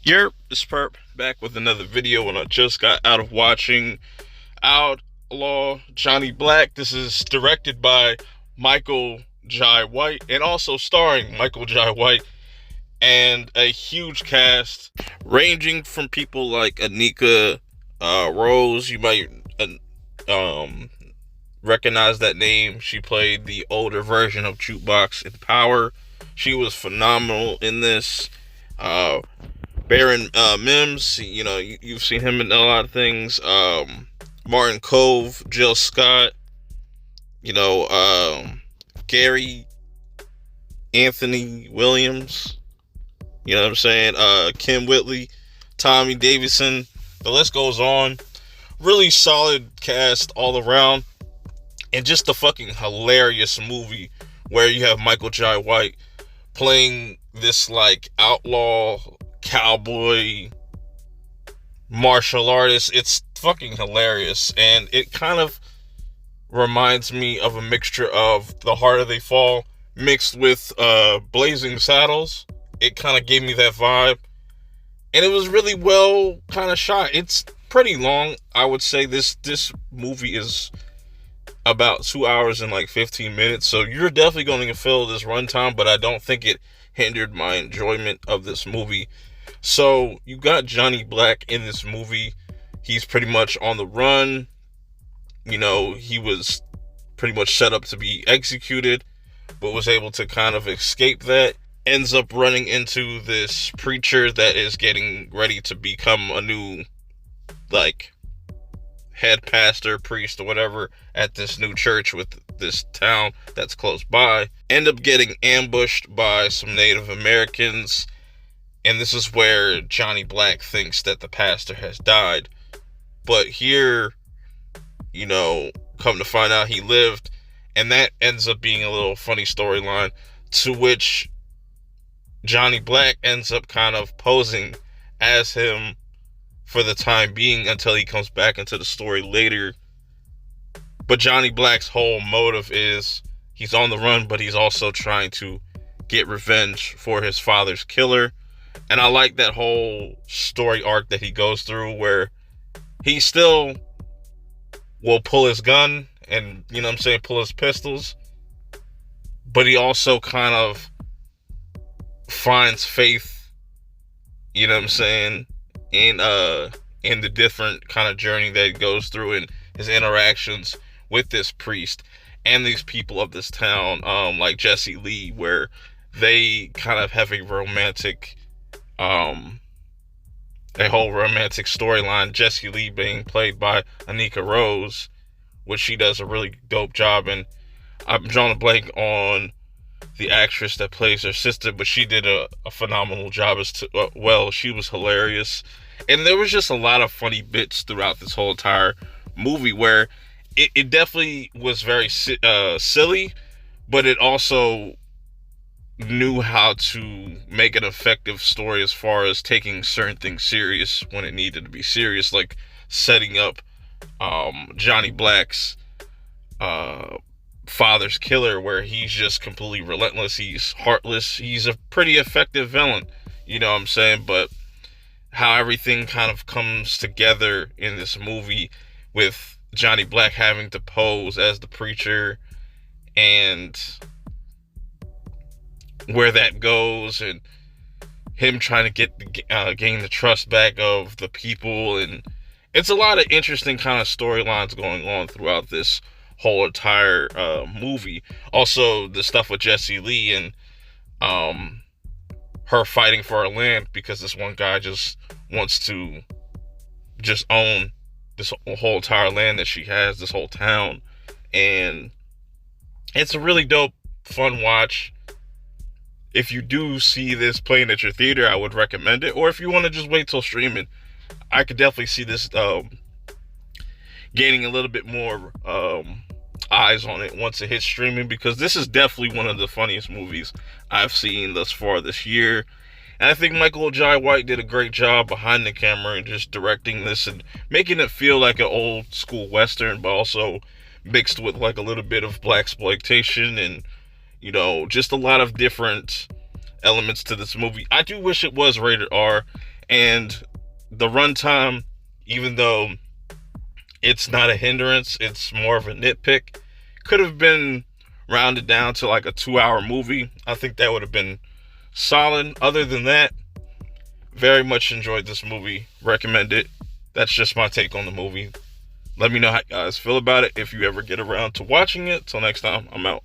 Yerp, it's Perp back with another video, and I just got out of watching Outlaw Johnny Black. This is directed by Michael Jai White and also starring Michael Jai White and a huge cast ranging from people like Anika Rose. You might um, recognize that name. She played the older version of Jukebox in Power. She was phenomenal in this. Baron Mims, you've seen him in a lot of things. Martin Cove, Jill Scott, Gary Anthony Williams, you know what I'm saying? Kim Whitley, Tommy Davidson, the list goes on. Really solid cast all around, and just a fucking hilarious movie where you have Michael Jai White playing this like outlaw cowboy martial artist. It's fucking hilarious, and it kind of reminds me of a mixture of The Harder They Fall mixed with Blazing Saddles. It kind of gave me that vibe, and it was really well kind of shot. It's pretty long. I would say this movie is about 2 hours and like 15 minutes, so you're definitely going to feel this runtime, but I don't think it hindered my enjoyment of this movie. So you got Johnny Black in this movie. He's pretty much on the run. He was pretty much set up to be executed, but was able to kind of escape that. Ends up running into this preacher that is getting ready to become a new, like, head pastor, priest, or whatever at this new church with this town that's close by. End up getting ambushed by some Native Americans, and this is where Johnny Black thinks that the pastor has died. But here, come to find out he lived, and that ends up being a little funny storyline, to which Johnny Black ends up kind of posing as him for the time being until he comes back into the story later. But Johnny Black's whole motive is he's on the run, but he's also trying to get revenge for his father's killer. And I like that whole story arc that he goes through, where he still will pull his gun and, pull his pistols, but he also kind of finds faith, in the different kind of journey that he goes through and his interactions with this priest and these people of this town, like Jesse Lee, where they kind of have a whole romantic storyline. Jesse Lee being played by Anika Rose, which she does a really dope job, and I'm drawing a blank on the actress that plays her sister, but she did a phenomenal job well. She was hilarious, and there was just a lot of funny bits throughout this whole entire movie, where it definitely was very silly, but it also knew how to make an effective story as far as taking certain things serious when it needed to be serious, like setting up Johnny Black's father's killer, where he's just completely relentless, he's heartless, he's a pretty effective villain, but how everything kind of comes together in this movie with Johnny Black having to pose as the preacher, and where that goes, and him trying to gain the trust back of the people. And it's a lot of interesting kind of storylines going on throughout this whole entire movie. Also, the stuff with Jesse Lee and her fighting for her land, because this one guy just wants to just own this whole entire land that she has, this whole town. And it's a really dope, fun watch. If you do see this playing at your theater, I would recommend it. Or if you want to just wait till streaming, I could definitely see this gaining a little bit more eyes on it once it hits streaming, because this is definitely one of the funniest movies I've seen thus far this year. And I think Michael Jai White did a great job behind the camera and just directing this and making it feel like an old school Western, but also mixed with like a little bit of blaxploitation and, just a lot of different elements to this movie. I do wish it was rated R, And the runtime, even though it's not a hindrance, it's more of a nitpick, could have been rounded down to like a 2-hour movie. I think that would have been solid. Other than that, very much enjoyed this movie. Recommend it. That's just my take on the movie. Let me know how you guys feel about it if you ever get around to watching it. Till next time, I'm out.